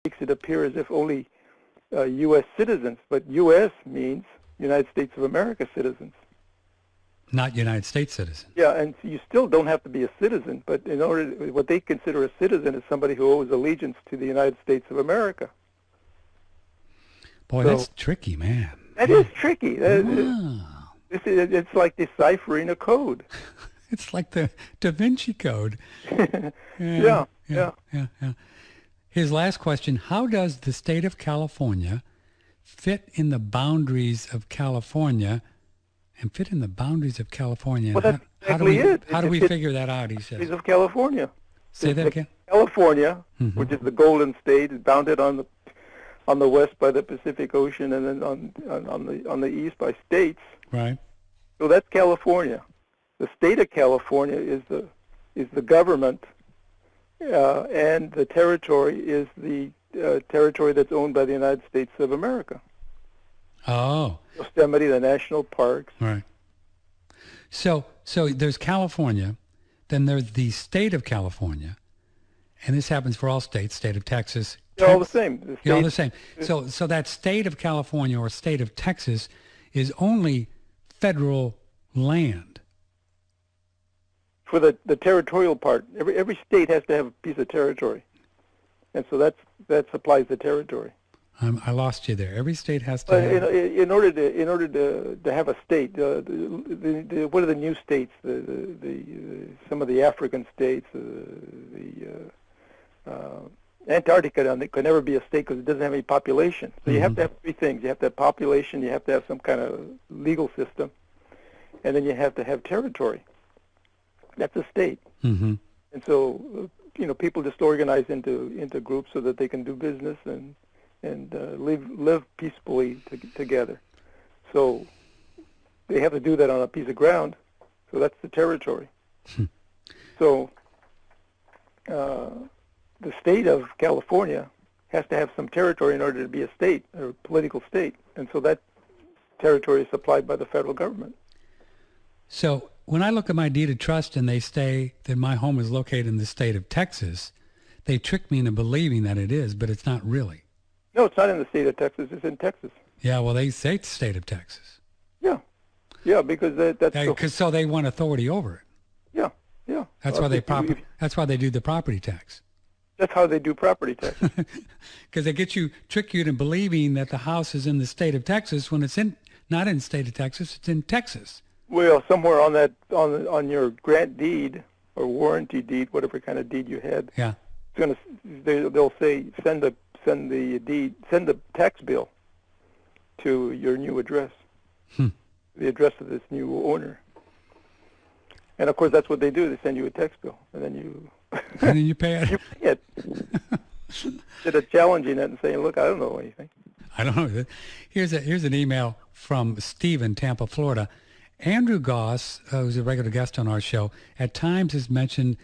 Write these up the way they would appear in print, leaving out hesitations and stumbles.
makes it appear as if only U.S. citizens, but U.S. means United States of America citizens. Not United States citizens. Yeah, and you still don't have to be a citizen, but in order, what they consider a citizen is somebody who owes allegiance to the United States of America. Boy, that's tricky, man. That is tricky. Wow. It's like deciphering a code. It's like the Da Vinci Code. Yeah. His last question, how does the state of California fit in the boundaries of California and fit in the boundaries of California? Well, that's exactly it. How do we figure that out, he says? Of California. Say that again? California, which is the Golden State, is bounded on the west by the Pacific Ocean, and then on the east by states. Right. So that's California. The state of California is the government, and the territory is the territory that's owned by the United States of America. Oh. Yosemite, the national parks. Right. So there's California, then there's the state of California, and this happens for all states, state of Texas. They're all the same. They're all the same. So that state of California or state of Texas is only federal land. For the territorial part, every state has to have a piece of territory, and so that supplies the territory. I lost you there. Every state has to have. In order to have a state, what are the new states? Some of the African states, Antarctica could never be a state because it doesn't have any population. So you have to have three things: you have to have population, you have to have some kind of legal system, and then you have to have territory. That's a state. Mm-hmm. And so people just organize into groups so that they can do business and live peacefully together. So they have to do that on a piece of ground. So that's the territory. So the state of California has to have some territory in order to be a state, or a political state. And so that territory is supplied by the federal government. So when I look at my deed of trust and they say that my home is located in the state of Texas, they trick me into believing that it is, but it's not really. No, it's not in the state of Texas. It's in Texas. Yeah, well, they say it's the state of Texas. Yeah, because that's so they want authority over it. Yeah. That's why That's why they do the property tax. That's how they do property tax. Because they trick you into believing that the house is in the state of Texas when it's not in the state of Texas. It's in Texas. Well, somewhere on your grant deed or warranty deed, whatever kind of deed you had. Yeah. They'll say send the tax bill to your new address, the address of this new owner. And of course, that's what they do. They send you a tax bill, and then you pay it. You pay it. Instead of challenging it and saying, "Look, I don't know anything." I don't know. Here's an email from Steve in Tampa, Florida. Andrew Goss, who's a regular guest on our show, at times has mentioned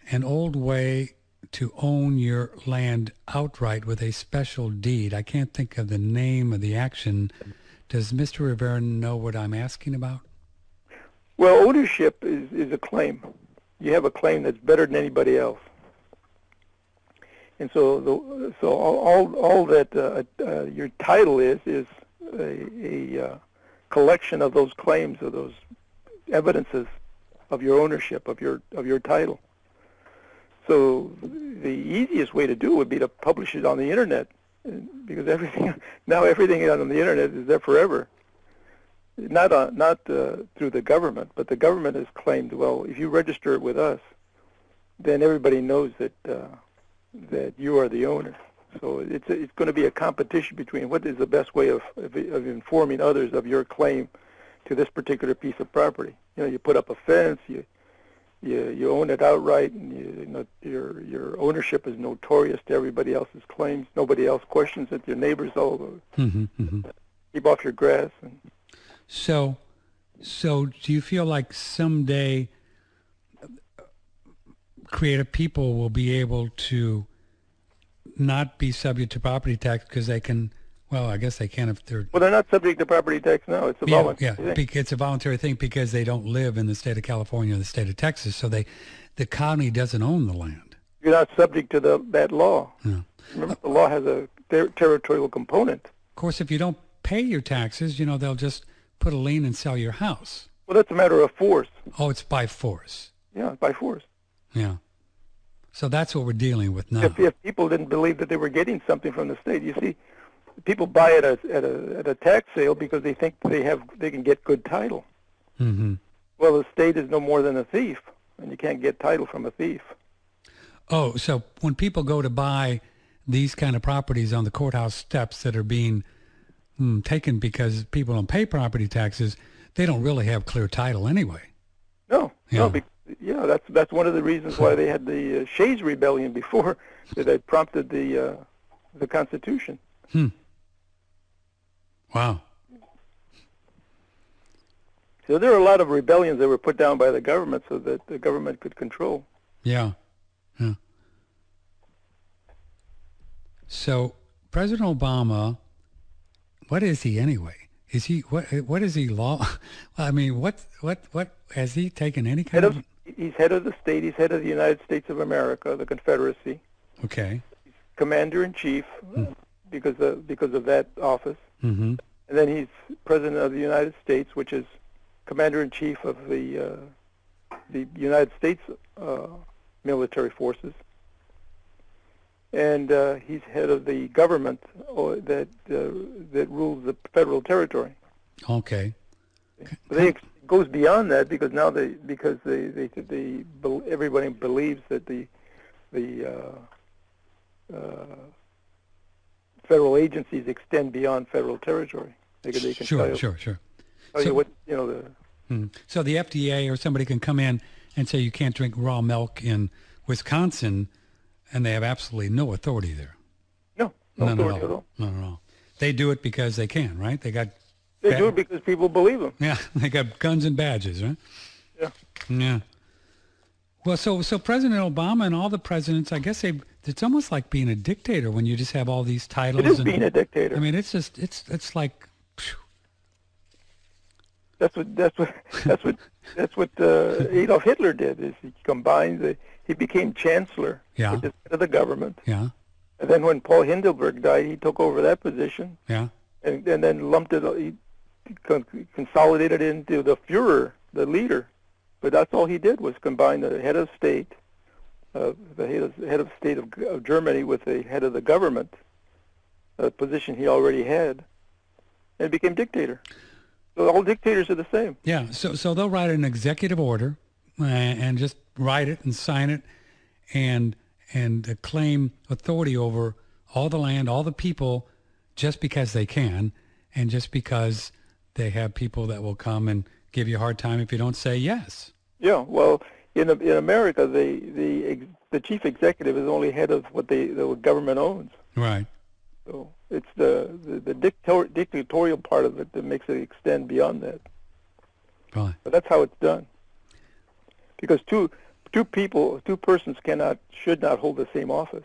an old way to own your land outright with a special deed. I can't think of the name of the action. Does Mr. Rivera know what I'm asking about? Well, ownership is a claim. You have a claim that's better than anybody else. And so all that your title is a collection of those claims, of those evidences of your ownership of your title. So the easiest way to do it would be to publish it on the internet, because everything on the internet is there forever. Not through the government, but the government has claimed, well, if you register it with us, then everybody knows that you are the owner. So it's going to be a competition between what is the best way of informing others of your claim to this particular piece of property. You put up a fence, you own it outright, and your ownership is notorious to everybody else's claims. Nobody else questions it. Your neighbors all keep off your grass. So do you feel like someday creative people will be able to not be subject to property tax because they can? Well, I guess they can if they're... Well, they're not subject to property tax now. It's a voluntary thing. It's a voluntary thing because they don't live in the state of California or the state of Texas, so the county doesn't own the land. You're not subject to that law. No. Remember, the law has a territorial component. Of course, if you don't pay your taxes, they'll just put a lien and sell your house. Well, that's a matter of force. Oh, it's by force. Yeah, by force. Yeah. So that's what we're dealing with now. If people didn't believe that they were getting something from the state, you see, people buy it at a tax sale because they think they can get good title. Mm-hmm. Well, the state is no more than a thief, and you can't get title from a thief. Oh, so when people go to buy these kind of properties on the courthouse steps that are being taken because people don't pay property taxes, they don't really have clear title anyway. No, Yeah. no, that's one of the reasons why they had the Shays Rebellion before that had prompted the Constitution. Wow. So there are a lot of rebellions that were put down by the government so that the government could control. Yeah. Yeah. So President Obama, what is he anyway? Is he what is he law? I mean, what has he taken any kind of? He's head of the state. He's head of the United States of America, the Confederacy. Okay. Commander in chief because of that office. Mm-hmm. And then he's president of the United States, which is commander in chief of the United States military forces. And he's head of the government that rules the federal territory. Okay. It goes beyond that because now everybody believes that the federal agencies extend beyond federal territory. They can Sure. tell you what So the FDA or somebody can come in and say you can't drink raw milk in Wisconsin, and they have absolutely no authority there. No authority at all. No. They do it because they can, right? They do it because people believe them. Yeah, they got guns and badges, right? Yeah. Well, so President Obama and all the presidents, I guess it's almost like being a dictator when you just have all these titles. It is being a dictator. I mean, it's like. Phew. That's what Adolf Hitler did. Is he combined he became chancellor, Yeah. which is head of the government. Yeah. And then when Paul Hindenburg died, he took over that position. Yeah. And then lumped it. He consolidated it into the Führer, the leader. But that's all he did was combine the head of state, the head of state of Germany with the head of the government, a position he already had, and became dictator. So all dictators are the same. Yeah. So they'll write an executive order and just write it and sign it and claim authority over all the land, all the people, just because they can, and just because they have people that will come and give you a hard time if you don't say yes. Yeah, well, in America, the chief executive is only head of what the government owns. Right. So it's the dictatorial part of it that makes it extend beyond that. Right. But that's how it's done. Because two persons should not hold the same office,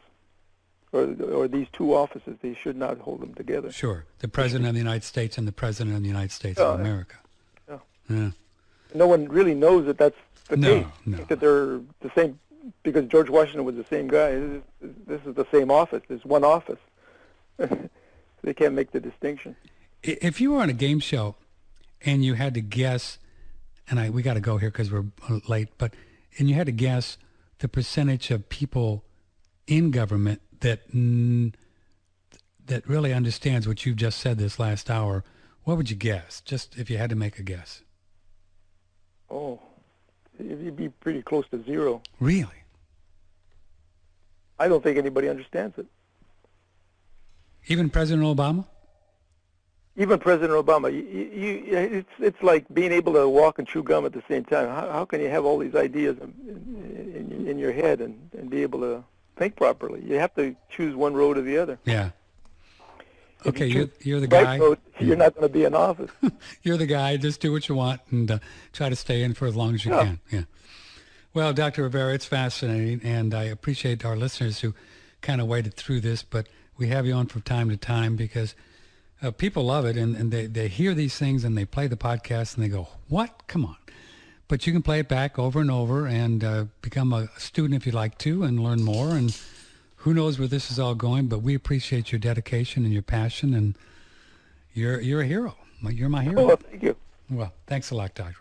or these two offices, they should not hold them together. Sure. The President of the United States and the President of the United States of America. Yeah. Yeah. No one really knows that that's the case. No. I think that they're the same, because George Washington was the same guy. This is the same office. There's one office. They can't make the distinction. If you were on a game show and you had to guess, and we got to go here because we're late, and you had to guess the percentage of people in government that really understands what you've just said this last hour, what would you guess? Just if you had to make a guess. Oh, you'd be pretty close to zero. Really? I don't think anybody understands it. Even President Obama? Even President Obama. It's like being able to walk and chew gum at the same time. How can you have all these ideas in your head and be able to think properly? You have to choose one road or the other. Yeah. If Okay, you you're the right guy. road, you're not going to be in office. You're the guy. Just do what you want and try to stay in for as long as you can. Yeah. Well, Dr. Rivera, it's fascinating, and I appreciate our listeners who kind of waited through this, but we have you on from time to time because people love it, and they hear these things, and they play the podcast, and they go, what? Come on. But you can play it back over and over and become a student if you'd like to and learn more and who knows where this is all going, but we appreciate your dedication and your passion, and you're a hero. You're my hero. Well, thank you. Well, thanks a lot, Doctor.